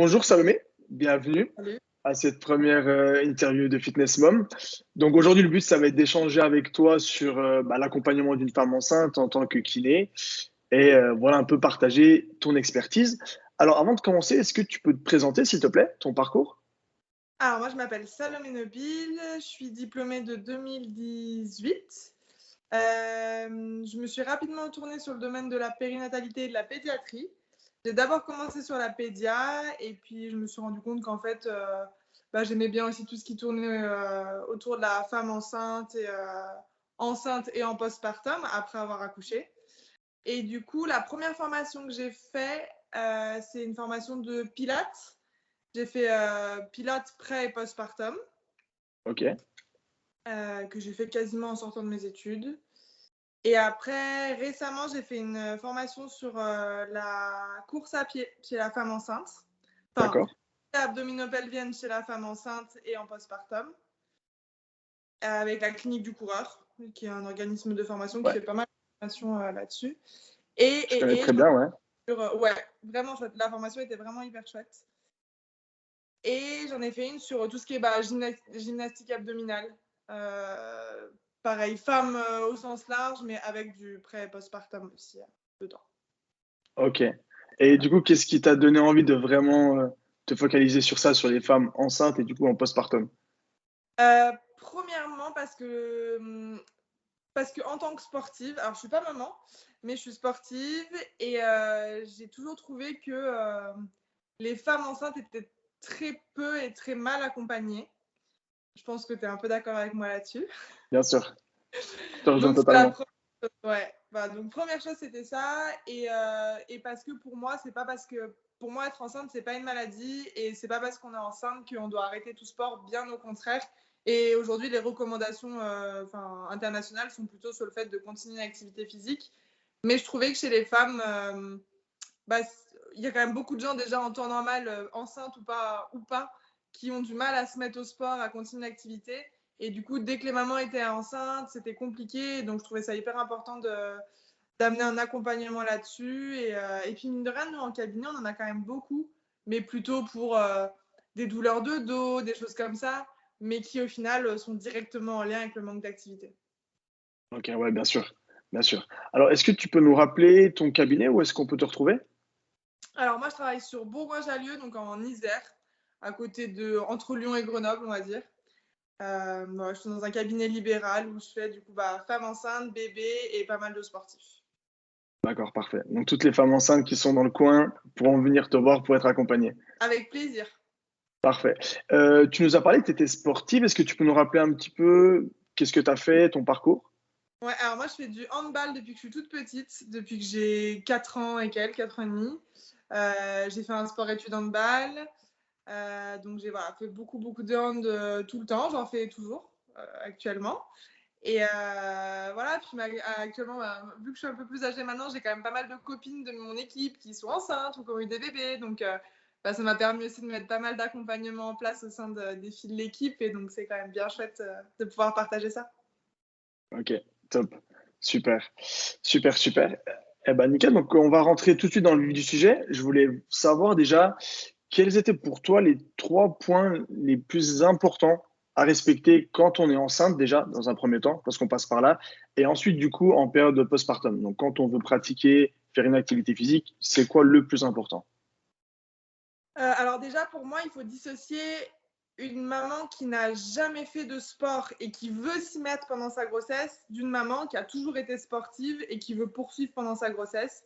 Bonjour Salomé, bienvenue Salut. à cette première interview de Fitness Mom. Donc aujourd'hui, le but, ça va être d'échanger avec toi sur l'accompagnement d'une femme enceinte en tant que kiné et voilà un peu partager ton expertise. Alors avant de commencer, est-ce que tu peux te présenter, s'il te plaît, ton parcours? Alors moi, je m'appelle Salomé Nobile, je suis diplômée de 2018. Je me suis rapidement tournée sur le domaine de la périnatalité et de la pédiatrie. J'ai d'abord commencé sur la pédia et puis je me suis rendu compte qu'en fait, j'aimais bien aussi tout ce qui tournait autour de la femme enceinte et en postpartum après avoir accouché. Et du coup, la première formation que j'ai fait, c'est une formation de Pilates. J'ai fait Pilates pré et postpartum, Ok, que j'ai fait quasiment en sortant de mes études. Et après, récemment, j'ai fait une formation sur la course à pied chez la femme enceinte. Enfin, d'accord. abdominopelvienne chez la femme enceinte et en postpartum, avec la clinique du coureur, qui est un organisme de formation qui Ouais, fait pas mal de formations là-dessus. je connais Et très j'en bien, ouais. ai ouais, vraiment chouette. La formation était vraiment hyper chouette. Et j'en ai fait une sur tout ce qui est gymnastique abdominale. Pareil, femme au sens large, mais avec du pré- et postpartum aussi dedans. Ok. Et Voilà. du coup, qu'est-ce qui t'a donné envie de vraiment te focaliser sur ça, sur les femmes enceintes et du coup en postpartum? Premièrement, parce que en tant que sportive, alors je suis pas maman, mais je suis sportive et j'ai toujours trouvé que les femmes enceintes étaient très peu et très mal accompagnées. Je pense que tu es un peu d'accord avec moi là-dessus. Bien sûr, je te rejoins Donc c'est la totalement. première chose, ouais. Donc première chose, c'était ça et parce que pour moi, c'est pas parce que pour moi, être enceinte, c'est pas une maladie et c'est pas parce qu'on est enceinte qu'on doit arrêter tout sport, bien au contraire. Et aujourd'hui, les recommandations internationales sont plutôt sur le fait de continuer l'activité physique. Mais je trouvais que chez les femmes, bah, il y a quand même beaucoup de gens déjà en temps normal, enceintes ou pas, qui ont du mal à se mettre au sport, à continuer l'activité. Et du coup, dès que les mamans étaient enceintes, c'était compliqué. Donc, je trouvais ça hyper important d'amener un accompagnement là-dessus. Et puis, mine de rien, nous, en cabinet, on en a quand même beaucoup, mais plutôt pour des douleurs de dos, des choses comme ça, mais qui, au final, sont directement en lien avec le manque d'activité. Ok, ouais, bien sûr, bien sûr. Alors, est-ce que tu peux nous rappeler ton cabinet? Où est-ce qu'on peut te retrouver? Alors, moi, je travaille sur Bourgoin-Jallieu, donc en Isère, entre Lyon et Grenoble, on va dire. Moi, je suis dans un cabinet libéral où je fais du coup femme enceinte, bébé et pas mal de sportifs. D'accord, parfait. Donc, toutes les femmes enceintes qui sont dans le coin pourront venir te voir pour être accompagnées. Avec plaisir. Parfait. Tu nous as parlé que tu étais sportive. Est-ce que tu peux nous rappeler un petit peu qu'est-ce que tu as fait, ton parcours? Ouais, alors moi je fais du handball depuis que je suis toute petite, depuis que j'ai 4 ans et quelques, 4 ans et demi. J'ai fait un sport-études handball. Donc j'ai fait beaucoup, beaucoup de hand tout le temps. J'en fais toujours actuellement. Et voilà, puis actuellement, vu que je suis un peu plus âgée maintenant, j'ai quand même pas mal de copines de mon équipe qui sont enceintes ou qui ont eu des bébés. Donc ça m'a permis aussi de mettre pas mal d'accompagnement en place au sein des filles de l'équipe. Et donc c'est quand même bien chouette de pouvoir partager ça. Ok, top. Super. Super, super. Eh ben, nickel. Donc, on va rentrer tout de suite dans le vif du sujet. Je voulais savoir déjà quels étaient pour toi les trois points les plus importants à respecter quand on est enceinte, déjà, dans un premier temps, parce qu'on passe par là, et ensuite, du coup, en période de postpartum. Donc, quand on veut pratiquer, faire une activité physique, c'est quoi le plus important? Alors déjà, pour moi, il faut dissocier une maman qui n'a jamais fait de sport et qui veut s'y mettre pendant sa grossesse d'une maman qui a toujours été sportive et qui veut poursuivre pendant sa grossesse.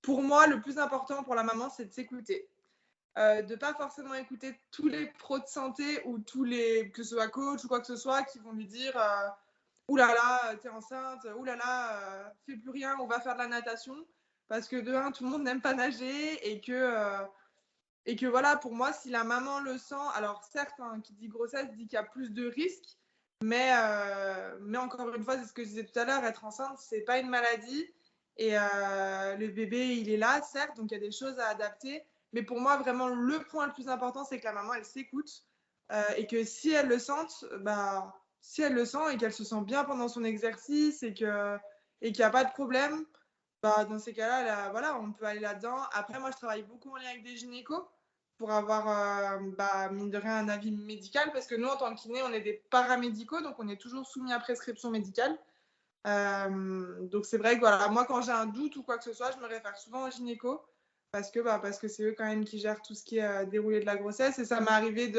Pour moi, le plus important pour la maman, c'est de s'écouter. De pas forcément écouter tous les pros de santé ou que ce soit coach ou quoi que ce soit, qui vont lui dire ouh là là, t'es enceinte, ouh là là, fais plus rien, on va faire de la natation. Parce que de un, tout le monde n'aime pas nager et que voilà, pour moi, si la maman le sent, alors certes, hein, qui dit grossesse dit qu'il y a plus de risques, mais encore une fois, c'est ce que je disais tout à l'heure, être enceinte, c'est pas une maladie. Et le bébé, il est là, certes, donc il y a des choses à adapter. Mais pour moi, vraiment, le point le plus important, c'est que la maman, elle s'écoute et que si elle le sent et qu'elle se sent bien pendant son exercice et qu'il n'y a pas de problème, dans ces cas-là, voilà, on peut aller là-dedans. Après, moi, je travaille beaucoup en lien avec des gynécos. pour avoir, mine de rien, un avis médical. Parce que nous, en tant que kiné, on est des paramédicaux, donc on est toujours soumis à prescription médicale. Donc c'est vrai que voilà, moi, quand j'ai un doute ou quoi que ce soit, je me réfère souvent au gynéco parce que c'est eux quand même qui gèrent tout ce qui est déroulé de la grossesse. Et ça m'est arrivé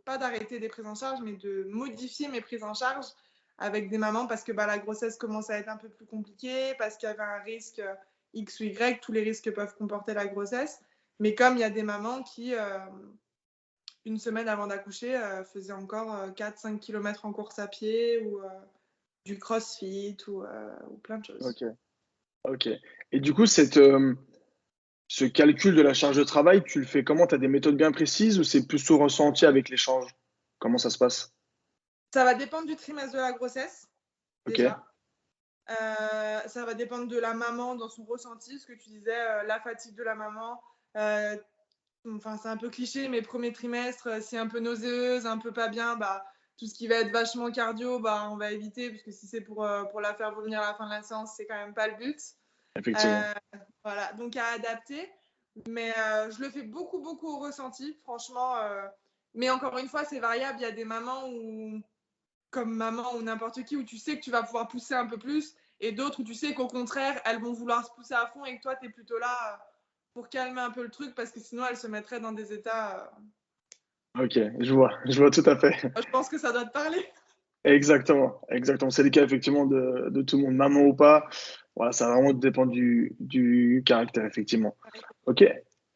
pas d'arrêter des prises en charge, mais de modifier mes prises en charge avec des mamans parce que la grossesse commence à être un peu plus compliquée, parce qu'il y avait un risque X ou Y, tous les risques que peuvent comporter la grossesse. Mais comme il y a des mamans qui, une semaine avant d'accoucher, faisaient encore 4-5 km en course à pied ou du crossfit ou plein de choses. Ok, ok. Et du coup, ce calcul de la charge de travail, tu le fais comment? Tu as des méthodes bien précises ou c'est plus au ressenti avec l'échange? Comment ça se passe? Ça va dépendre du trimestre de la grossesse, Ok, déjà. Ça va dépendre de la maman dans son ressenti, ce que tu disais, la fatigue de la maman. Euh, Enfin, c'est un peu cliché, mais premier trimestre, si un peu nauséeuse, un peu pas bien, tout ce qui va être vachement cardio, on va éviter, parce que si c'est pour la faire vomir à la fin de la séance, c'est quand même pas le but. effectivement. Euh, voilà, donc à adapter. Mais je le fais beaucoup, beaucoup au ressenti, franchement. Mais encore une fois, c'est variable. Il y a des mamans où, comme maman ou n'importe qui, où tu sais que tu vas pouvoir pousser un peu plus, et d'autres où tu sais qu'au contraire, elles vont vouloir se pousser à fond et que toi, tu es plutôt là pour calmer un peu le truc, parce que sinon, elles se mettraient dans des états. Ok, je vois tout à fait. Je pense que ça doit te parler. Exactement, exactement. C'est le cas effectivement de tout le monde, maman ou pas. Voilà, ça vraiment dépend du caractère, effectivement. Ok.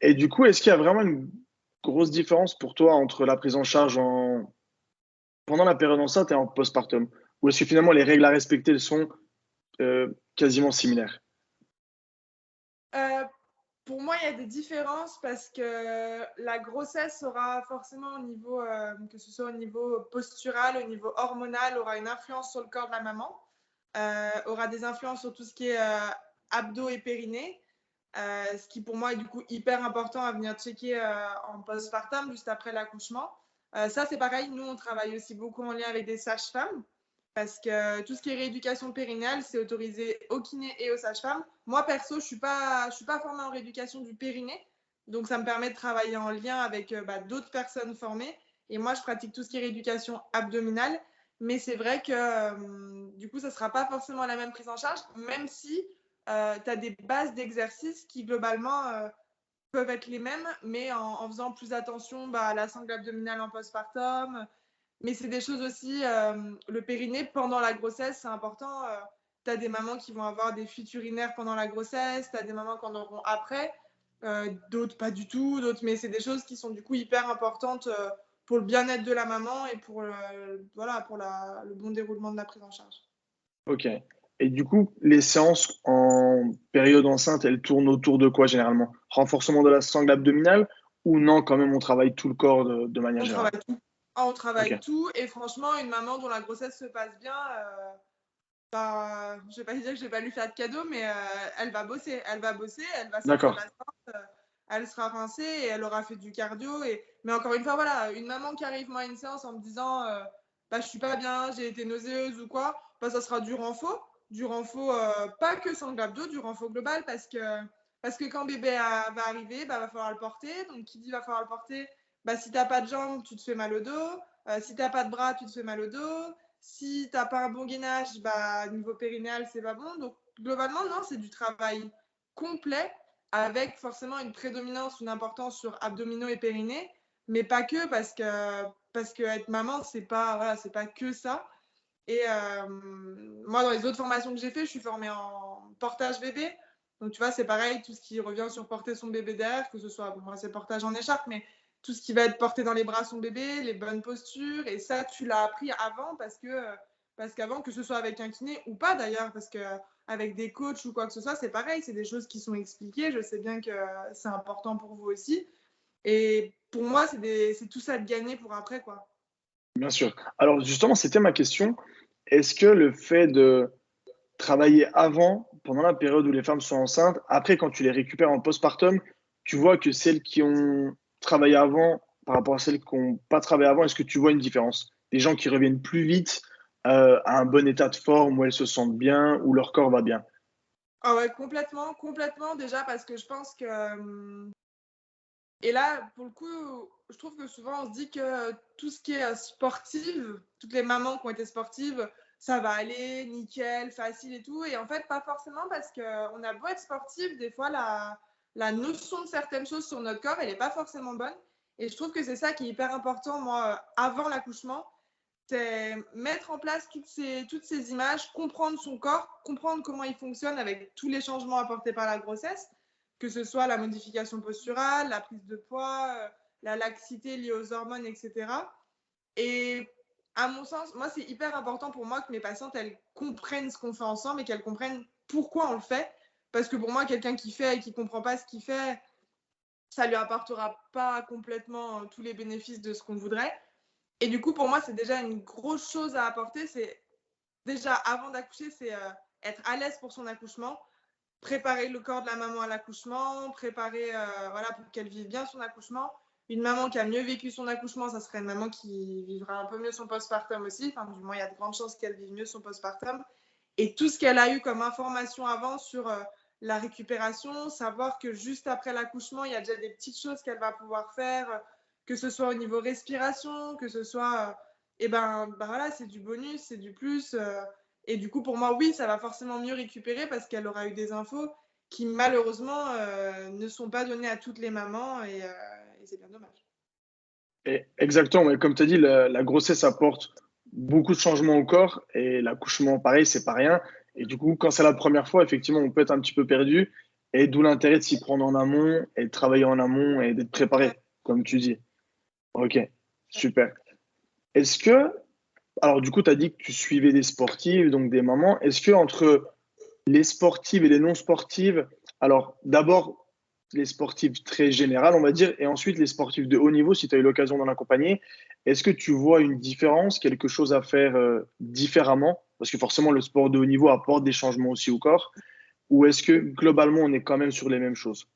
Et du coup, est-ce qu'il y a vraiment une grosse différence pour toi entre la prise en charge pendant la période enceinte et en postpartum? Ou est-ce que finalement les règles à respecter elles sont quasiment similaires? Euh, pour moi, il y a des différences parce que la grossesse aura forcément que ce soit au niveau postural, au niveau hormonal, aura une influence sur le corps de la maman, aura des influences sur tout ce qui est abdos et périnée, ce qui pour moi est du coup hyper important à venir checker en postpartum, juste après l'accouchement. Ça, c'est pareil, nous, on travaille aussi beaucoup en lien avec des sages-femmes. Parce que tout ce qui est rééducation périnéale, c'est autorisé aux kinés et aux sages-femmes. Moi, perso, je suis pas formée en rééducation du périnée. Donc, ça me permet de travailler en lien avec d'autres personnes formées. Et moi, je pratique tout ce qui est rééducation abdominale. Mais c'est vrai que du coup, ça ne sera pas forcément la même prise en charge, même si tu as des bases d'exercices qui, globalement, peuvent être les mêmes, mais en faisant plus attention à la sangle abdominale en postpartum, mais c'est des choses aussi, le périnée pendant la grossesse, c'est important. Tu as des mamans qui vont avoir des fuites urinaires pendant la grossesse, tu as des mamans qui en auront après, d'autres pas du tout, d'autres, mais c'est des choses qui sont du coup hyper importantes pour le bien-être de la maman et voilà, pour le bon déroulement de la prise en charge. Ok. Et du coup, les séances en période enceinte, elles tournent autour de quoi généralement? Renforcement de la sangle abdominale ou non, quand même, on travaille tout le corps de manière On générale? travaille tout. Ah, on Ok, travaille tout, et franchement, une maman dont la grossesse se passe bien, je vais pas lui dire que je vais pas lui faire de cadeau, mais elle va bosser. Elle va bosser, elle va sortir de d'accord. la séance, elle sera rincée et elle aura fait du cardio. Mais encore une fois, voilà, une maman qui arrive moi à une séance en me disant je suis pas bien, j'ai été nauséeuse ou quoi, ça sera du renfort. Du renfort, pas que sangle abdo, du renfort global parce que quand bébé va arriver, va falloir le porter. Donc, qui dit va falloir le porter, si t'as pas de jambes, tu te fais mal au dos. Si t'as pas de bras, tu te fais mal au dos. Si t'as pas un bon gainage, niveau périnéal, c'est pas bon. Donc, globalement, non, c'est du travail complet avec forcément une prédominance, une importance sur abdominaux et périnée, mais pas que parce que être maman, c'est pas que ça. Et moi, dans les autres formations que j'ai fait, je suis formée en portage bébé. Donc, tu vois, c'est pareil, tout ce qui revient sur porter son bébé derrière, que ce soit, bon, moi, c'est portage en écharpe, mais tout ce qui va être porté dans les bras son bébé, les bonnes postures. Et ça, tu l'as appris avant parce qu'avant, que ce soit avec un kiné ou pas d'ailleurs, parce que avec des coachs ou quoi que ce soit, c'est pareil, c'est des choses qui sont expliquées. Je sais bien que c'est important pour vous aussi. Et pour moi, c'est tout ça de gagner pour après, quoi. Bien sûr. Alors justement, c'était ma question. Est-ce que le fait de travailler avant, pendant la période où les femmes sont enceintes, après quand tu les récupères en postpartum, tu vois que celles qui ont travaillé avant par rapport à celles qui n'ont pas travaillé avant, est-ce que tu vois une différence? Des gens qui reviennent plus vite à un bon état de forme, où elles se sentent bien, où leur corps va bien. Ah ouais, complètement, complètement déjà parce que je pense que Et là, pour le coup, je trouve que souvent, on se dit que tout ce qui est sportive, toutes les mamans qui ont été sportives, ça va aller, nickel, facile et tout. Et en fait, pas forcément parce qu'on a beau être sportive, des fois, la notion de certaines choses sur notre corps, elle n'est pas forcément bonne. Et je trouve que c'est ça qui est hyper important, moi, avant l'accouchement, c'est mettre en place toutes ces images, comprendre son corps, comprendre comment il fonctionne avec tous les changements apportés par la grossesse, que ce soit la modification posturale, la prise de poids, la laxité liée aux hormones, etc. Et à mon sens, moi, c'est hyper important pour moi que mes patientes, elles comprennent ce qu'on fait ensemble et qu'elles comprennent pourquoi on le fait. Parce que pour moi, quelqu'un qui fait et qui ne comprend pas ce qu'il fait, ça ne lui apportera pas complètement tous les bénéfices de ce qu'on voudrait. Et du coup, pour moi, c'est déjà une grosse chose à apporter. C'est déjà, avant d'accoucher, c'est être à l'aise pour son accouchement, préparer le corps de la maman à l'accouchement, préparer voilà, pour qu'elle vive bien son accouchement. Une maman qui a mieux vécu son accouchement, ça serait une maman qui vivra un peu mieux son postpartum aussi. Enfin, du moins, il y a de grandes chances qu'elle vive mieux son postpartum. Et tout ce qu'elle a eu comme information avant sur la récupération, savoir que juste après l'accouchement, il y a déjà des petites choses qu'elle va pouvoir faire, que ce soit au niveau respiration, que ce soit, et ben voilà, c'est du bonus, c'est du plus. Et du coup, pour moi, oui, ça va forcément mieux récupérer parce qu'elle aura eu des infos qui malheureusement ne sont pas données à toutes les mamans et c'est bien dommage. Et exactement, mais comme tu as dit, la grossesse apporte beaucoup de changements au corps et l'accouchement, pareil, c'est pas rien. Et du coup, quand c'est la première fois, effectivement, on peut être un petit peu perdu. Et d'où l'intérêt de s'y prendre en amont et de travailler en amont et d'être préparé, comme tu dis. Ok, super. Est-ce que, alors du coup, tu as dit que tu suivais des sportives, donc des mamans. Est-ce que entre les sportives et les non sportives, alors d'abord les sportives très générales, on va dire, et ensuite les sportives de haut niveau, si tu as eu l'occasion d'en accompagner, est-ce que tu vois une différence, quelque chose à faire différemment? Parce que forcément, le sport de haut niveau apporte des changements aussi au corps. Ou est-ce que globalement, on est quand même sur les mêmes choses?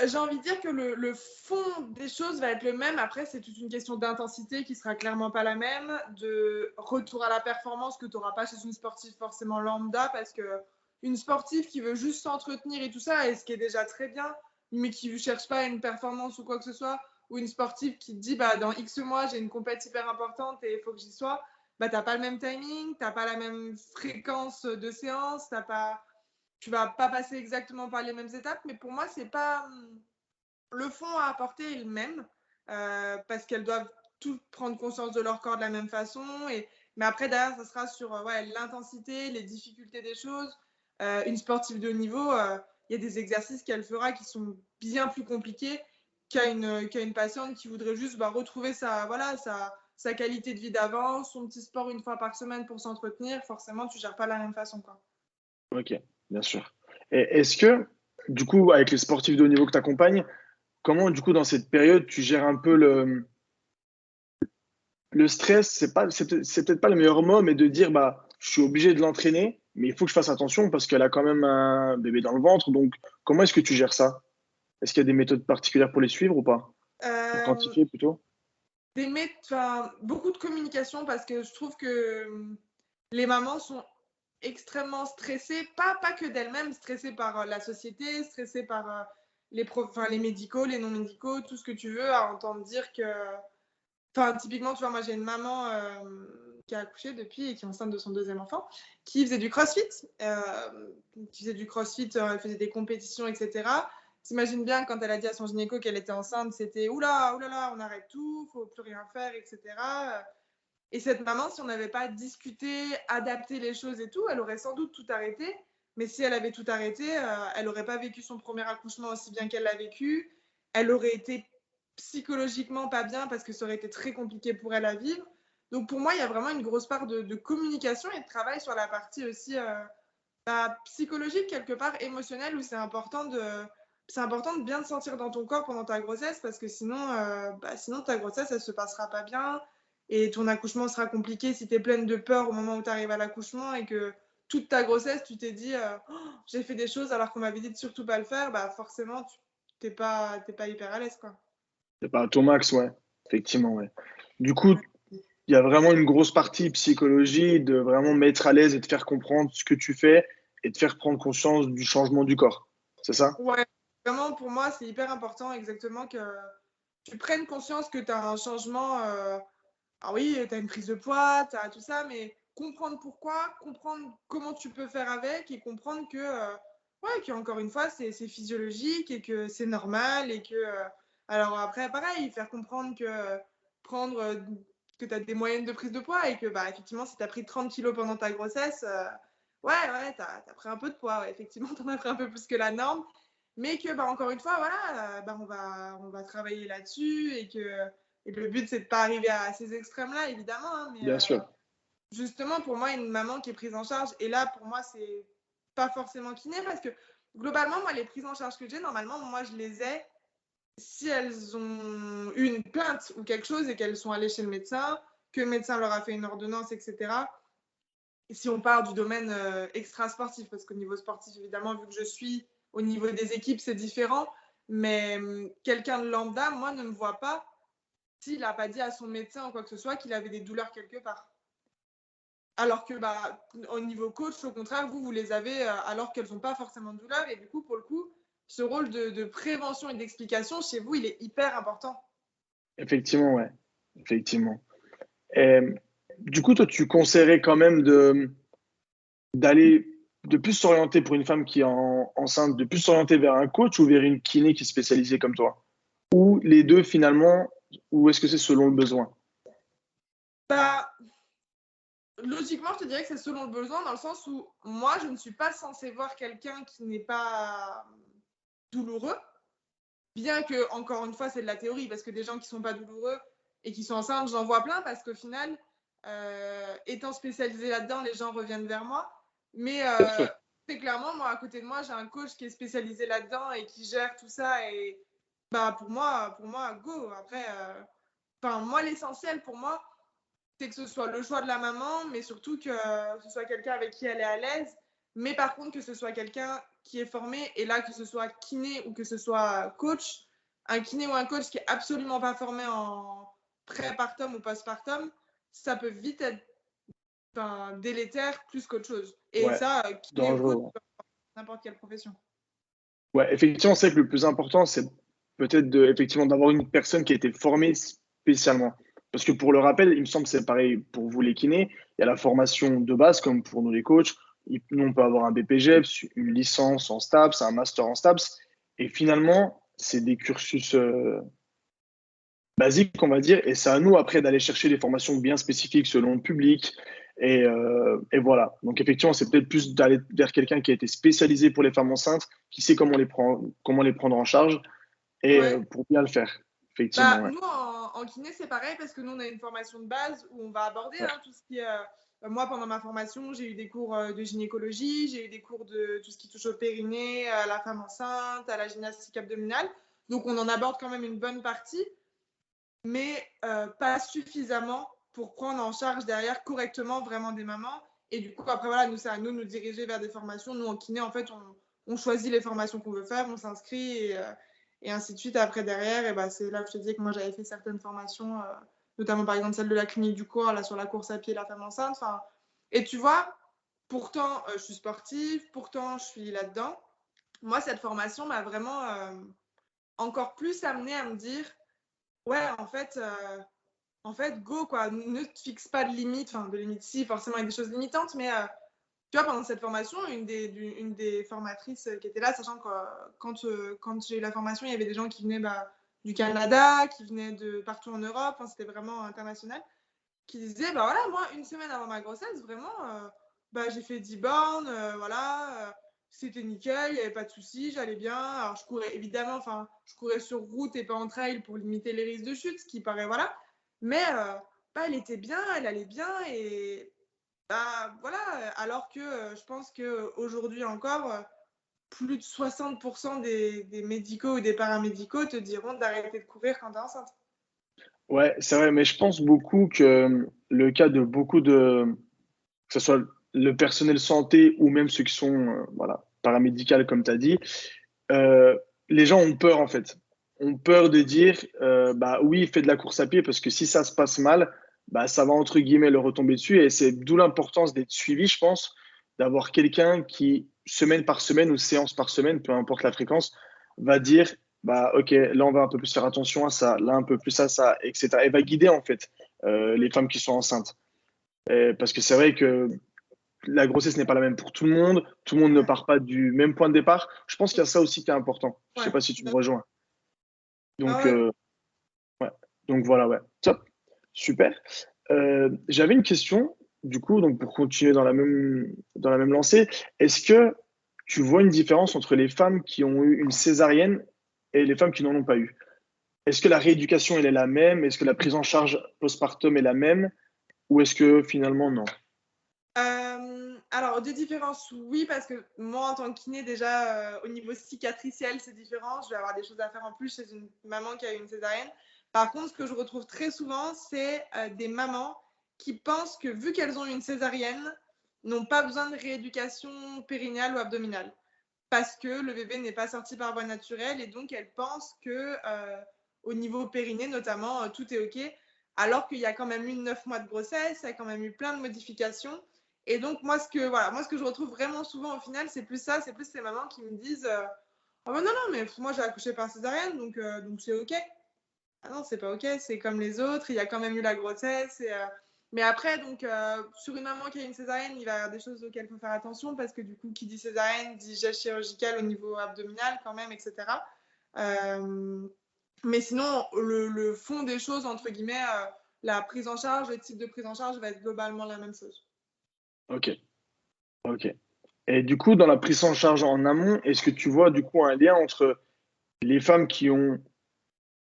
J'ai envie de dire que le fond des choses va être le même. Après, c'est toute une question d'intensité qui sera clairement pas la même, de retour à la performance que tu n'auras pas chez une sportive forcément lambda, parce que une sportive qui veut juste s'entretenir et tout ça, et ce qui est déjà très bien, mais qui ne cherche pas une performance ou quoi que ce soit, ou une sportive qui te dit bah, dans X mois, j'ai une compète hyper importante et il faut que j'y sois, bah, tu n'as pas le même timing, tu n'as pas la même fréquence de séance, tu vas pas passer exactement par les mêmes étapes, mais pour moi, c'est pas le fond à apporter est le même parce qu'elles doivent toutes prendre conscience de leur corps de la même façon. Mais après, derrière, ça sera sur ouais, l'intensité, les difficultés des choses. Une sportive de haut niveau, il y a des exercices qu'elle fera qui sont bien plus compliqués qu'à une patiente qui voudrait juste bah, retrouver voilà, sa qualité de vie d'avant, son petit sport une fois par semaine pour s'entretenir. Forcément, tu gères pas de la même façon, quoi. Ok, bien sûr. Et est-ce que, du coup, avec les sportifs de haut niveau que tu accompagnes, comment, du coup, dans cette période, tu gères un peu le stress? C'est peut-être pas le meilleur mot, mais de dire, bah, je suis obligé de l'entraîner, mais il faut que je fasse attention parce qu'elle a quand même un bébé dans le ventre. Donc, comment est-ce que tu gères ça? Est-ce qu'il y a des méthodes particulières pour les suivre ou pas? Pour Euh, quantifier plutôt? beaucoup de communication parce que je trouve que les mamans sont extrêmement stressées, pas que d'elles-mêmes, stressées par la société, stressées par les médicaux, les non médicaux, tout ce que tu veux, à entendre dire que. Enfin, typiquement, tu vois, moi j'ai une maman qui a accouché depuis et qui est enceinte de son deuxième enfant, qui faisait du crossfit. Qui faisait du crossfit, elle faisait des compétitions, etc. T'imagines bien quand elle a dit à son gynéco qu'elle était enceinte, c'était oula, oula, là, on arrête tout, faut plus rien faire, etc. Et cette maman, si on n'avait pas discuté, adapté les choses et tout, elle aurait sans doute tout arrêté. Mais si elle avait tout arrêté, elle n'aurait pas vécu son premier accouchement aussi bien qu'elle l'a vécu. Elle aurait été psychologiquement pas bien parce que ça aurait été très compliqué pour elle à vivre. Donc pour moi, il y a vraiment une grosse part de communication et de travail sur la partie aussi psychologique, quelque part émotionnelle, où c'est important de bien te sentir dans ton corps pendant ta grossesse parce que sinon ta grossesse, elle se passera pas bien et ton accouchement sera compliqué si tu es pleine de peur au moment où tu arrives à l'accouchement et que toute ta grossesse, tu t'es dit oh, j'ai fait des choses alors qu'on m'avait dit de surtout pas le faire, bah forcément, tu t'es pas hyper à l'aise, quoi. C'est pas à ton max, ouais. Effectivement, ouais. Du coup, Ouais. il y a vraiment une grosse partie psychologie de vraiment mettre à l'aise et de faire comprendre ce que tu fais et de faire prendre conscience du changement du corps. C'est ça? Ouais, vraiment, pour moi, c'est hyper important exactement que tu prennes conscience que tu as un changement. Ah oui, tu as une prise de poids, tu as tout ça, mais comprendre pourquoi, comprendre comment tu peux faire avec et comprendre que, ouais, qu'encore une fois, c'est physiologique et que c'est normal et que. Alors après, pareil, faire comprendre que prendre. Que tu as des moyennes de prise de poids et que, bah, effectivement, si tu as pris 30 kilos pendant ta grossesse, ouais, tu as pris un peu de poids, ouais, effectivement, tu en as pris un peu plus que la norme. Mais que, bah, encore une fois, voilà, bah, on va travailler là-dessus et le but, c'est de pas arriver à ces extrêmes-là, évidemment, hein, mais Bien sûr. justement, pour moi, une maman qui est prise en charge, et là, pour moi, c'est pas forcément kiné, parce que globalement, moi, les prises en charge que j'ai, normalement, moi, je les ai si elles ont eu une plainte ou quelque chose et qu'elles sont allées chez le médecin, que le médecin leur a fait une ordonnance, etc. Et si on part du domaine extra-sportif, parce qu'au niveau sportif, évidemment, vu que je suis au niveau des équipes, c'est différent, mais quelqu'un de lambda, moi, ne me voit pas s'il n'a pas dit à son médecin ou quoi que ce soit qu'il avait des douleurs quelque part. Alors que, bah, au niveau coach, au contraire, vous les avez alors qu'elles n'ont pas forcément de douleur. Et du coup, pour le coup, ce rôle de prévention et d'explication, chez vous, il est hyper important. Effectivement, ouais. Effectivement. Et, du coup, toi, tu conseillerais quand même d'aller de plus s'orienter pour une femme qui est enceinte, de plus s'orienter vers un coach ou vers une kiné qui est spécialisée comme toi? Ou les deux finalement, ou est-ce que c'est selon le besoin? Bah, logiquement, je te dirais que c'est selon le besoin, dans le sens où moi, je ne suis pas censée voir quelqu'un qui n'est pas douloureux, bien que, encore une fois, c'est de la théorie, parce que des gens qui sont pas douloureux et qui sont enceintes, j'en vois plein, parce qu'au final, étant spécialisée là-dedans, les gens reviennent vers moi. Mais Bien sûr. très clairement, moi, à côté de moi, j'ai un coach qui est spécialisé là-dedans et qui gère tout ça. Et bah, pour moi go. Après, moi, l'essentiel pour moi, c'est que ce soit le choix de la maman, mais surtout que ce soit quelqu'un avec qui elle est à l'aise. Mais par contre, que ce soit quelqu'un qui est formé, et là, que ce soit kiné ou que ce soit coach, un kiné ou un coach qui est absolument pas formé en prépartum ou postpartum, ça peut vite être délétère plus qu'autre chose. Et Ouais, ça, kiné ou coach, dangereux. n'importe quelle profession. Ouais, effectivement, c'est que le plus important, c'est peut-être effectivement d'avoir une personne qui a été formée spécialement. Parce que pour le rappel, il me semble que c'est pareil pour vous les kinés. Il y a la formation de base, comme pour nous les coachs. Nous, on peut avoir un BPGEPS, une licence en STAPS, un master en STAPS. Et finalement, c'est des cursus basiques, on va dire. Et c'est à nous après d'aller chercher des formations bien spécifiques selon le public. Et voilà. Donc effectivement, c'est peut-être plus d'aller vers quelqu'un qui a été spécialisé pour les femmes enceintes, qui sait comment les prendre en charge et Ouais. pour bien le faire. Effectivement, Bah, ouais. nous, en kiné, c'est pareil parce que nous, on a une formation de base où on va aborder Ouais. tout ce qui est. Moi, pendant ma formation, j'ai eu des cours de gynécologie, j'ai eu des cours de tout ce qui touche au périnée, à la femme enceinte, à la gymnastique abdominale. Donc, on en aborde quand même une bonne partie, mais pas suffisamment pour prendre en charge derrière correctement vraiment des mamans. Et du coup, après, voilà, nous, c'est à nous de nous diriger vers des formations. Nous, en kiné, en fait, on choisit les formations qu'on veut faire, on s'inscrit et ainsi de suite. Après, derrière, et bah, c'est là que je te disais que moi, j'avais fait certaines formations, notamment par exemple celle de la clinique du corps, là, sur la course à pied, la femme enceinte. Et tu vois, pourtant, je suis sportive, pourtant, je suis là-dedans. Moi, cette formation m'a vraiment encore plus amenée à me dire, ouais, en fait, go, quoi. Ne te fixe pas de limite. Enfin, de limite, si, forcément, il y a des choses limitantes, mais tu vois, pendant cette formation, une des formatrices qui était là, sachant que quand j'ai eu la formation, il y avait des gens qui venaient du Canada, qui venaient de partout en Europe, enfin, c'était vraiment international, qui disaient, bah voilà, moi, une semaine avant ma grossesse, vraiment, j'ai fait 10 bornes, voilà, c'était nickel, il n'y avait pas de soucis, j'allais bien. Alors, je courais, évidemment, enfin, je courais sur route et pas en trail pour limiter les risques de chute, ce qui paraît, voilà. Mais, elle était bien, elle allait bien et voilà, alors que je pense qu'aujourd'hui encore, plus de 60% des médicaux ou des paramédicaux te diront d'arrêter de courir quand tu es enceinte. Ouais, c'est vrai, mais je pense beaucoup que le cas de beaucoup que ce soit le personnel santé ou même ceux qui sont voilà, paramédicales, comme tu as dit, euh, les gens ont peur en fait. Ont peur de dire, bah oui, fais de la course à pied parce que si ça se passe mal, bah ça va entre guillemets le retomber dessus. Et c'est d'où l'importance d'être suivi, je pense, d'avoir quelqu'un qui, semaine par semaine ou séance par semaine, peu importe la fréquence, va dire, bah, ok, là, on va un peu plus faire attention à ça, là, un peu plus à ça, etc. Elle va guider, en fait, les femmes qui sont enceintes. Parce que c'est vrai que la grossesse n'est pas la même pour tout le monde ne Ouais, part pas du même point de départ. Je pense qu'il y a ça aussi qui est important. Je sais ouais. pas si tu me rejoins. Ah Donc, ouais. ouais. Donc voilà, ouais. Top. Super. J'avais une question, du coup, donc pour continuer dans la même lancée, est-ce que tu vois une différence entre les femmes qui ont eu une césarienne et les femmes qui n'en ont pas eu? Est-ce que la rééducation, elle est la même? Est-ce que la prise en charge postpartum est la même? Ou est-ce que finalement, non? Alors, de différence, oui, parce que moi, en tant que kiné, déjà, au niveau cicatriciel, c'est différent. Je vais avoir des choses à faire en plus chez une maman qui a eu une césarienne. Par contre, ce que je retrouve très souvent, c'est des mamans qui pensent que, vu qu'elles ont eu une césarienne, n'ont pas besoin de rééducation périnéale ou abdominale. Parce que le bébé n'est pas sorti par voie naturelle et donc elles pensent que, au niveau périnée notamment, tout est OK. Alors qu'il y a quand même eu 9 mois de grossesse, il y a quand même eu plein de modifications. Et donc, moi, ce que je retrouve vraiment souvent au final, c'est plus ça, c'est plus ces mamans qui me disent oh, ben non, non, mais moi j'ai accouché par césarienne, donc c'est OK. Ah non, c'est pas OK, c'est comme les autres, il y a quand même eu la grossesse. Mais après, donc, sur une maman qui a une césarienne, il va y avoir des choses auxquelles il faut faire attention parce que du coup, qui dit césarienne dit geste chirurgical au niveau abdominal quand même, etc. Euh, mais sinon, le fond des choses, entre guillemets, la prise en charge, le type de prise en charge va être globalement la même chose. Ok, ok. Et du coup, dans la prise en charge en amont, est-ce que tu vois du coup un lien entre les femmes qui ont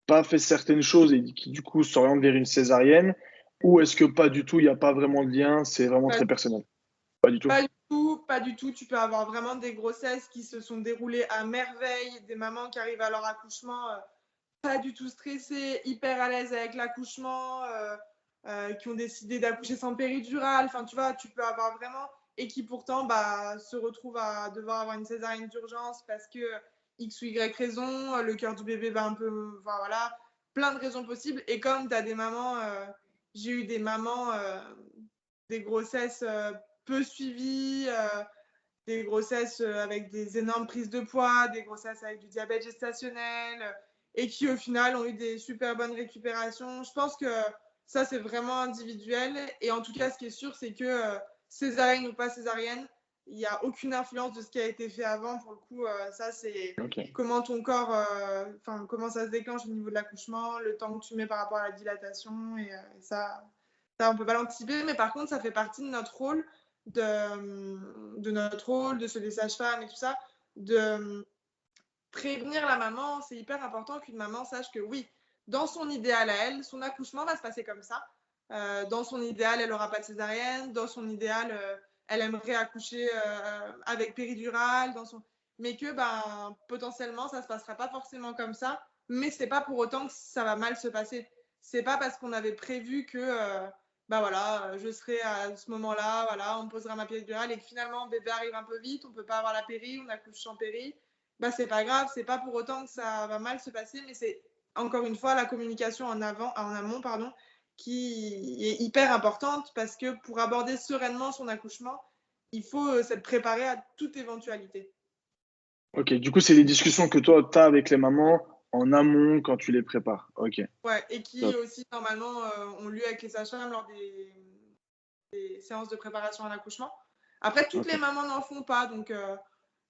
pas fait certaines choses et qui du coup s'orientent vers une césarienne, ou est-ce que pas du tout, il n'y a pas vraiment de lien, c'est vraiment Pas, très personnel? Pas du tout? pas du tout, pas du tout. Tu peux avoir vraiment des grossesses qui se sont déroulées à merveille, des mamans qui arrivent à leur accouchement pas du tout stressées, hyper à l'aise avec l'accouchement, qui ont décidé d'accoucher sans péridurale. Enfin, tu vois, tu peux avoir vraiment. Et qui pourtant se retrouvent à devoir avoir une césarienne d'urgence parce que X ou Y raison, le cœur du bébé va un peu. Enfin, voilà, plein de raisons possibles. Et comme tu as des mamans, j'ai eu des mamans, des grossesses peu suivies. Des grossesses avec des énormes prises de poids, des grossesses avec du diabète gestationnel, et qui au final ont eu des super bonnes récupérations. Je pense que ça, c'est vraiment individuel. Et en tout cas, ce qui est sûr, c'est que césarienne ou pas césarienne, il n'y a aucune influence de ce qui a été fait avant. Pour le coup, ça, c'est Ok, comment ton corps, comment ça se déclenche au niveau de l'accouchement, le temps que tu mets par rapport à la dilatation. Et ça, on ne peut pas l'anticiper. Mais par contre, ça fait partie de notre rôle de notre rôle, de ceux des sages-femmes et tout ça, de prévenir la maman. C'est hyper important qu'une maman sache que oui, dans son idéal à elle, son accouchement va se passer comme ça. Dans son idéal, elle n'aura pas de césarienne. Dans son idéal, elle aimerait accoucher avec péridurale. Mais que potentiellement, ça ne se passera pas forcément comme ça. Mais c'est pas pour autant que ça va mal se passer. C'est pas parce qu'on avait prévu que voilà, je serai à ce moment-là, voilà, on me posera ma péridurale et que finalement bébé arrive un peu vite, on peut pas avoir la péri, on accouche sans péri, c'est pas grave, c'est pas pour autant que ça va mal se passer, mais c'est encore une fois la communication en amont, pardon, qui est hyper importante parce que pour aborder sereinement son accouchement, il faut s'être préparé à toute éventualité. ok. Du coup, c'est les discussions que toi, tu as avec les mamans en amont quand tu les prépares. Ok, Ouais, et qui top. aussi normalement ont lieu avec les sages-femmes lors des séances de préparation à l'accouchement. Après, toutes Ok, les mamans n'en font pas, donc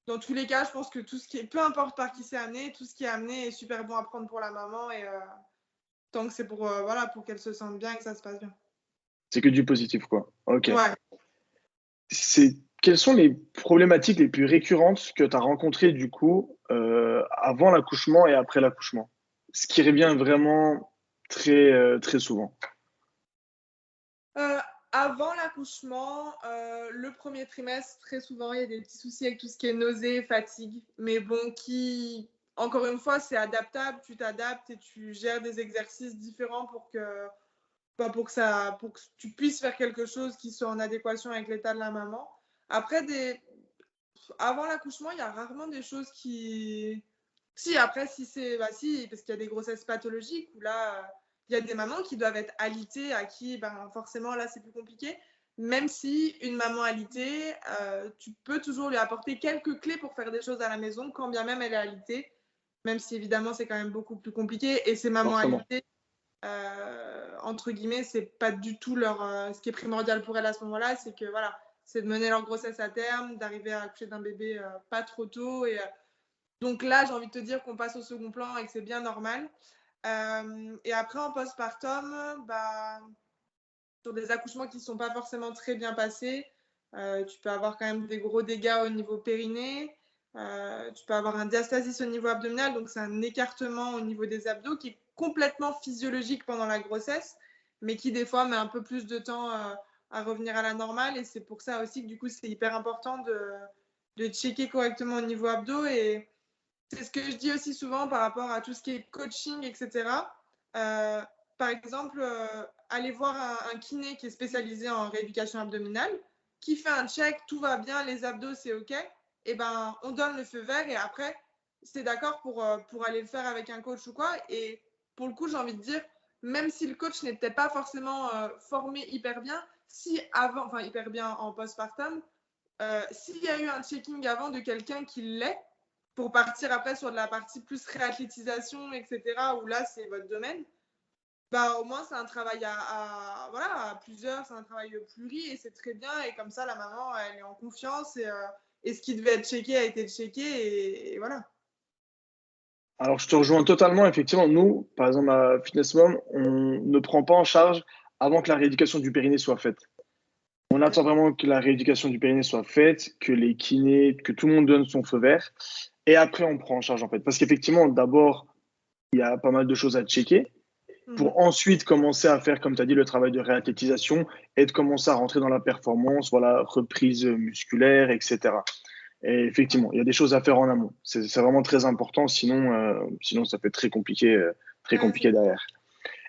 dans tous les cas, je pense que tout ce qui est, peu importe par qui c'est amené, tout ce qui est amené est super bon à prendre pour la maman et tant que c'est pour voilà pour qu'elle se sente bien et que ça se passe bien. c'est que du positif, quoi. Ok. Ouais. Quelles sont les problématiques les plus récurrentes que tu as rencontrées du coup avant l'accouchement et après l'accouchement? Ce qui revient vraiment très souvent. Euh, Avant l'accouchement, le premier trimestre, très souvent, il y a des petits soucis avec tout ce qui est nausée, fatigue, mais bon, encore une fois, c'est adaptable, tu t'adaptes et tu gères des exercices différents pour que tu puisses faire quelque chose qui soit en adéquation avec l'état de la maman. Après, avant l'accouchement, il y a rarement des choses qui. Si, après, si c'est. Si, parce qu'il y a des grossesses pathologiques où là, il y a des mamans qui doivent être alitées, à qui, forcément, là, c'est plus compliqué. Même si une maman alitée, tu peux toujours lui apporter quelques clés pour faire des choses à la maison, quand bien même elle est alitée. même si évidemment c'est quand même beaucoup plus compliqué. Et ces mamans Forcément. alitées, entre guillemets, c'est pas du tout ce qui est primordial pour elles à ce moment-là, c'est que voilà, c'est de mener leur grossesse à terme, d'arriver à accoucher d'un bébé pas trop tôt. Et donc là, j'ai envie de te dire qu'on passe au second plan et que c'est bien normal. Et après, en postpartum, bah, sur des accouchements qui ne sont pas forcément très bien passés, tu peux avoir quand même des gros dégâts au niveau périnée. Tu peux avoir un diastasis au niveau abdominal, donc c'est un écartement au niveau des abdos qui est complètement physiologique pendant la grossesse, mais qui des fois met un peu plus de temps à revenir à la normale. Et c'est pour ça aussi que du coup, c'est hyper important de checker correctement au niveau abdos. Et c'est ce que je dis aussi souvent par rapport à tout ce qui est coaching, etc. Euh, Par exemple, aller voir un kiné qui est spécialisé en rééducation abdominale, qui fait un check, tout va bien, les abdos, c'est OK, et ben on donne le feu vert et après, c'est d'accord pour aller le faire avec un coach ou quoi. Et pour le coup, j'ai envie de dire, même si le coach n'était pas forcément formé hyper bien, si avant, enfin hyper bien en postpartum, s'il y a eu un checking avant de quelqu'un qui l'est, pour partir après sur de la partie plus réathlétisation, etc., où là, c'est votre domaine, bah, au moins, c'est un travail voilà, à plusieurs, c'est un travail pluri et c'est très bien. Et comme ça, la maman, elle est en confiance et ce qui devait être checké a été checké et voilà. Alors, je te rejoins totalement. Effectivement, nous, par exemple, à Fitness Mom, on ne prend pas en charge avant que la rééducation du périnée soit faite. On attend vraiment que la rééducation du périnée soit faite, que les kinés, que tout le monde donne son feu vert. Et après, on prend en charge, en fait. Parce qu'effectivement, d'abord, il y a pas mal de choses à checker Mhm. pour ensuite commencer à faire, comme tu as dit, le travail de réathlétisation et de commencer à rentrer dans la performance, voilà, reprise musculaire, etc. Et effectivement, il y a des choses à faire en amont. C'est vraiment très important, sinon ça peut être très Ouais, compliqué derrière.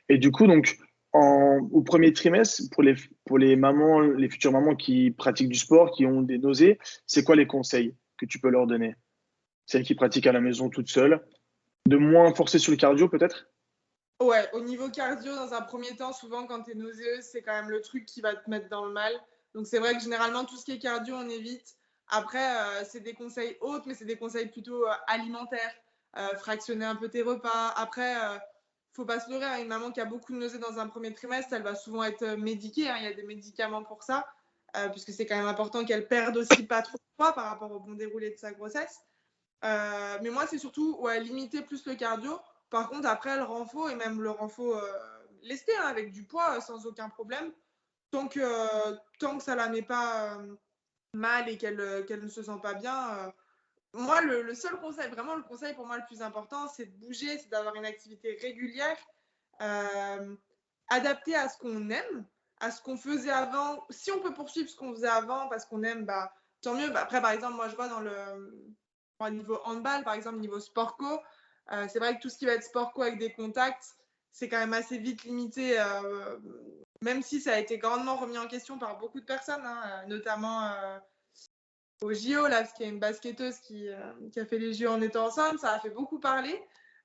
Et du coup, donc, au premier trimestre, pour les mamans, les futures mamans qui pratiquent du sport, qui ont des nausées, c'est quoi les conseils que tu peux leur donner? Celles qui pratiquent à la maison toutes seules, de moins forcer sur le cardio peut-être? ouais, au niveau cardio, dans un premier temps, souvent quand tu es nauséeuse, c'est quand même le truc qui va te mettre dans le mal. Donc c'est vrai que généralement, tout ce qui est cardio, on évite. Après, c'est des conseils autres, mais c'est des conseils plutôt alimentaires. Fractionner un peu tes repas. Après, faut pas se leurrer, hein, une maman qui a beaucoup de nausées dans un premier trimestre, elle va souvent être médiquée, hein, il y a des médicaments pour ça, puisque c'est quand même important qu'elle perde aussi pas trop de poids par rapport au bon déroulé de sa grossesse. Mais moi, c'est surtout ouais, limiter plus le cardio. Par contre, après, le renfort, et même le renfort lesté, hein, avec du poids, sans aucun problème, tant que ça la met pas mal et qu'elle ne se sent pas bien. Moi, le seul conseil, vraiment le conseil pour moi le plus important, c'est de bouger, c'est d'avoir une activité régulière, euh, adaptée à ce qu'on aime, à ce qu'on faisait avant. Si on peut poursuivre ce qu'on faisait avant parce qu'on aime, bah, tant mieux. Bah, après, par exemple, moi, je vois au niveau handball, par exemple, niveau sport co, c'est vrai que tout ce qui va être sport co avec des contacts, c'est quand même assez vite limité, même si ça a été grandement remis en question par beaucoup de personnes, hein, notamment au JO, là, parce qu'il y a une basketteuse qui a fait les JO en étant enceinte, ça a fait beaucoup parler.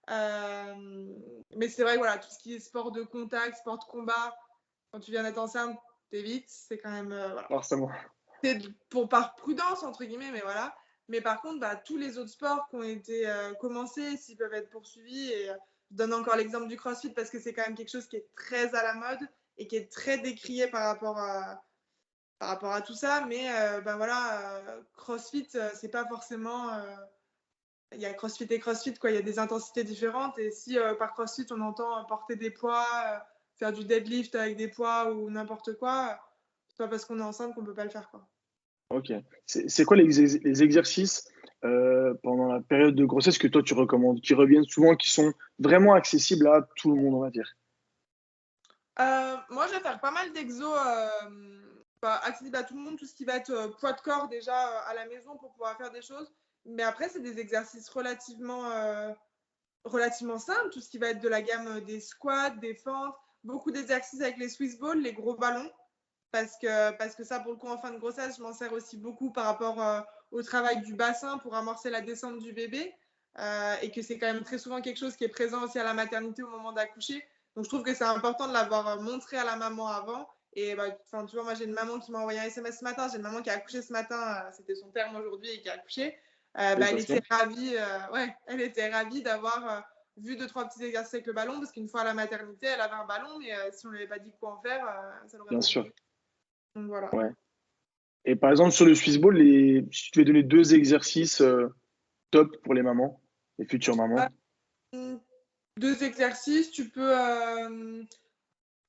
Mais c'est vrai que voilà, tout ce qui est sport de contact, sport de combat, quand tu viens d'être enceinte, t'évites, c'est quand même voilà. Forcément. C'est par prudence entre guillemets, mais voilà. Mais par contre, bah, tous les autres sports qui ont été commencés, s'ils peuvent être poursuivis, et je donne encore l'exemple du CrossFit parce que c'est quand même quelque chose qui est très à la mode et qui est très décrié par rapport à tout ça. Mais ben voilà, CrossFit, c'est pas forcément. Il y a CrossFit et CrossFit, quoi. Il y a des intensités différentes. Et si par CrossFit, on entend porter des poids, faire du deadlift avec des poids ou n'importe quoi, c'est pas parce qu'on est enceinte qu'on peut pas le faire, quoi. Ok. C'est quoi les exercices pendant la période de grossesse que toi tu recommandes, qui reviennent souvent, qui sont vraiment accessibles à tout le monde, on va dire? Moi, je vais faire pas mal d'exos accessibles à tout le monde, tout ce qui va être poids de corps déjà à la maison pour pouvoir faire des choses. Mais après, c'est des exercices relativement simples, tout ce qui va être de la gamme des squats, des fentes, beaucoup d'exercices avec les Swiss balls, les gros ballons, parce que ça, pour le coup, en fin de grossesse, je m'en sers aussi beaucoup par rapport au travail du bassin pour amorcer la descente du bébé, et que c'est quand même très souvent quelque chose qui est présent aussi à la maternité au moment d'accoucher. Donc, je trouve que c'est important de l'avoir montré à la maman avant. Et bah, tu vois, moi, j'ai une maman qui m'a envoyé un SMS ce matin. J'ai une maman qui a accouché ce matin. C'était son terme aujourd'hui et qui a accouché. Elle Félicitations. était ravie, ouais, elle était ravie d'avoir vu 2-3 petits exercices avec le ballon, parce qu'une fois à la maternité, elle avait un ballon, mais si on lui avait pas dit quoi en faire, ça l'aurait Bien pas sûr. fait. Donc voilà. Ouais. Et par exemple, sur le Swiss Ball, si tu devais donner deux exercices top pour les mamans, les futures mamans. Euh, 2 exercices, tu peux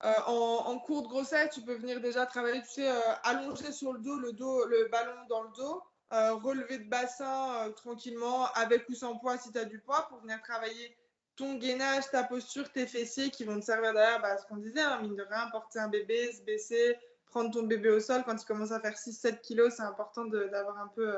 en cours de grossesse, tu peux venir déjà travailler, tu sais, allongé sur le dos, le ballon dans le dos, relever de bassin tranquillement, avec ou sans poids si tu as du poids, pour venir travailler ton gainage, ta posture, tes fessiers qui vont te servir derrière, ce qu'on disait, hein, mine de rien, porter un bébé, se baisser, prendre ton bébé au sol. Quand il commence à faire 6-7 kilos, c'est important d'avoir un peu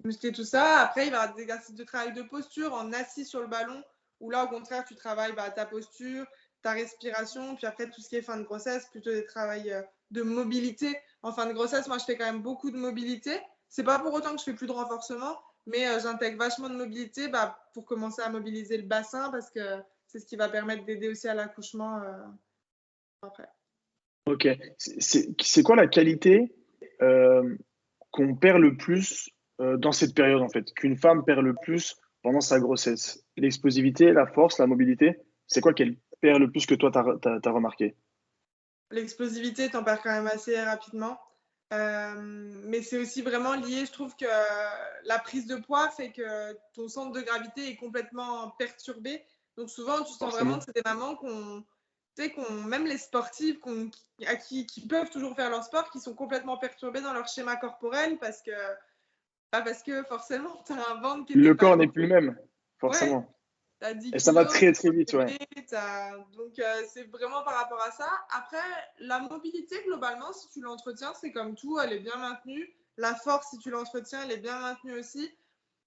musclé tout ça. Après, il va y avoir des exercices de travail de posture en assis sur le ballon, où là, au contraire, tu travailles ta posture, ta respiration, puis après tout ce qui est fin de grossesse, plutôt des travails de mobilité. En fin de grossesse, moi je fais quand même beaucoup de mobilité. C'est pas pour autant que je fais plus de renforcement, mais j'intègre vachement de mobilité pour commencer à mobiliser le bassin, parce que c'est ce qui va permettre d'aider aussi à l'accouchement après. Ok. C'est quoi la qualité euh, qu'on perd le plus dans cette période, en fait, qu'une femme perd le plus pendant sa grossesse? L'explosivité, la force, la mobilité, c'est quoi qu'elle perd le plus que toi, t'as remarqué? L'explosivité, t'en perds quand même assez rapidement. Mais c'est aussi vraiment lié, je trouve que la prise de poids fait que ton centre de gravité est complètement perturbé. Donc souvent, tu sens vraiment Forcément. que c'est des mamans tu sais, même les sportives qui peuvent toujours faire leur sport, qui sont complètement perturbées dans leur schéma corporel, parce que forcément, tu as un ventre qui n'était Le pas... corps n'est plus le même, Ouais, forcément. t'as 10 Et ça va kilos, très, très vite, ouais. donc c'est vraiment par rapport à ça. Après, la mobilité, globalement, si tu l'entretiens, c'est comme tout, elle est bien maintenue. La force, si tu l'entretiens, elle est bien maintenue aussi.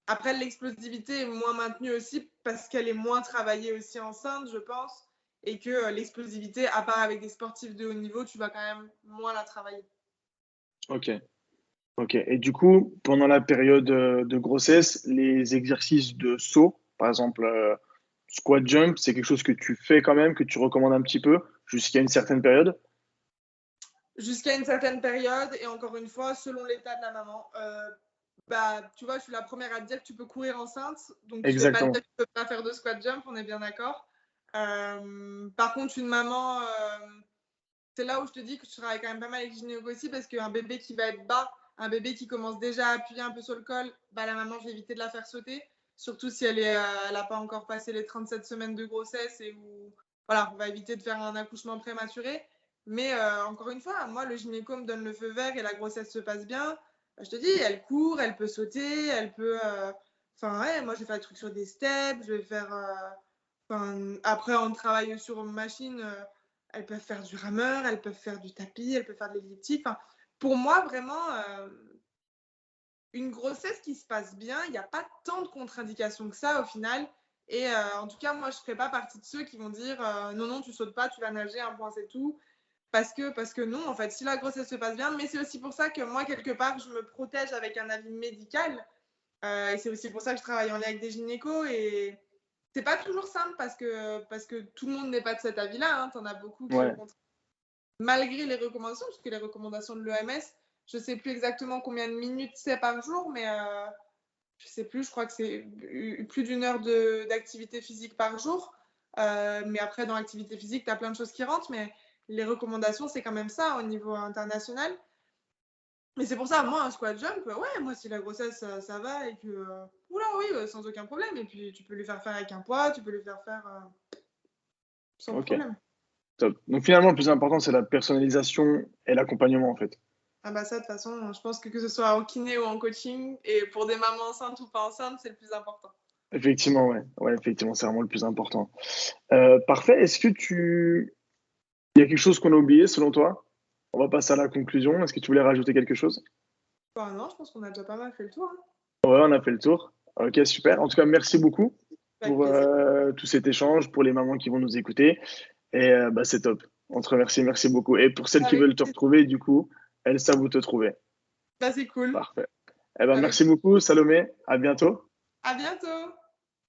Après, l'explosivité est moins maintenue aussi parce qu'elle est moins travaillée aussi enceinte, je pense. Et que l'explosivité, à part avec des sportifs de haut niveau, tu vas quand même moins la travailler. Ok. Ok. Et du coup, pendant la période de grossesse, les exercices de saut, par exemple, squat jump, c'est quelque chose que tu fais quand même, que tu recommandes un petit peu jusqu'à une certaine période? Jusqu'à une certaine période, et encore une fois, selon l'état de la maman. Tu vois, je suis la première à te dire que tu peux courir enceinte, donc je vais pas te dire Exactement. que tu peux pas faire de squat jump, on est bien d'accord. Par contre, une maman, c'est là où je te dis que tu travailles quand même pas mal avec gynéco aussi, parce qu'un bébé qui va être bas, un bébé qui commence déjà à appuyer un peu sur le col, la maman, je vais éviter de la faire sauter, surtout si elle n'a pas encore passé les 37 semaines de grossesse, et où, voilà, on va éviter de faire un accouchement prématuré. Mais encore une fois, moi, le gynéco me donne le feu vert et la grossesse se passe bien. Je te dis, elle court, elle peut sauter, elle peut. Enfin, ouais, moi, j'ai fait des trucs sur des steps, je vais faire. Après, on travaille sur une machine. Elles peuvent faire du rameur, elles peuvent faire du tapis, elles peuvent faire de l'elliptique. Enfin, pour moi, vraiment, une grossesse qui se passe bien, il n'y a pas tant de contre-indications que ça au final. Et en tout cas, moi, je ne ferai pas partie de ceux qui vont dire non, non, tu sautes pas, tu vas nager, un point, c'est tout. Parce que non, en fait, si la grossesse se passe bien, mais c'est aussi pour ça que moi, quelque part, je me protège avec un avis médical. Et c'est aussi pour ça que je travaille en lien avec des gynécos. Et c'est pas toujours simple parce que tout le monde n'est pas de cet avis-là. Hein. Tu en as beaucoup qui, au Ouais. contraire, malgré les recommandations, puisque les recommandations de l'OMS, je sais plus exactement combien de minutes c'est par jour, mais je sais plus, je crois que c'est plus d'une heure d'activité physique par jour. Mais après, dans l'activité physique, tu as plein de choses qui rentrent, mais les recommandations, c'est quand même ça au niveau international. Mais c'est pour ça, moi, un squat jump, ouais, moi, si la grossesse, ça va et que. Oula, oui, sans aucun problème. Et puis, tu peux lui faire faire avec un poids, tu peux lui faire faire sans Ok. problème. Top. Donc finalement, le plus important, c'est la personnalisation et l'accompagnement, en fait. Ah bah ça, de toute façon, je pense que ce soit en kiné ou en coaching, et pour des mamans enceintes ou pas enceintes, c'est le plus important. Effectivement, ouais. Ouais, effectivement, c'est vraiment le plus important. Parfait. Il y a quelque chose qu'on a oublié selon toi? On va passer à la conclusion. Est-ce que tu voulais rajouter quelque chose? Bah non, je pense qu'on a déjà pas mal fait le tour. Hein. Ouais, on a fait le tour. Ok, super. En tout cas, merci beaucoup Avec pour plaisir. tout cet échange, pour les mamans qui vont nous écouter. Et bah, c'est top. On te remercie, merci beaucoup. Et pour celles qui Avec veulent te plaisir. retrouver, du coup, elles savent où te trouver. Bah c'est cool. Parfait. Eh ben, Avec merci beaucoup, Salomé. À bientôt. À bientôt.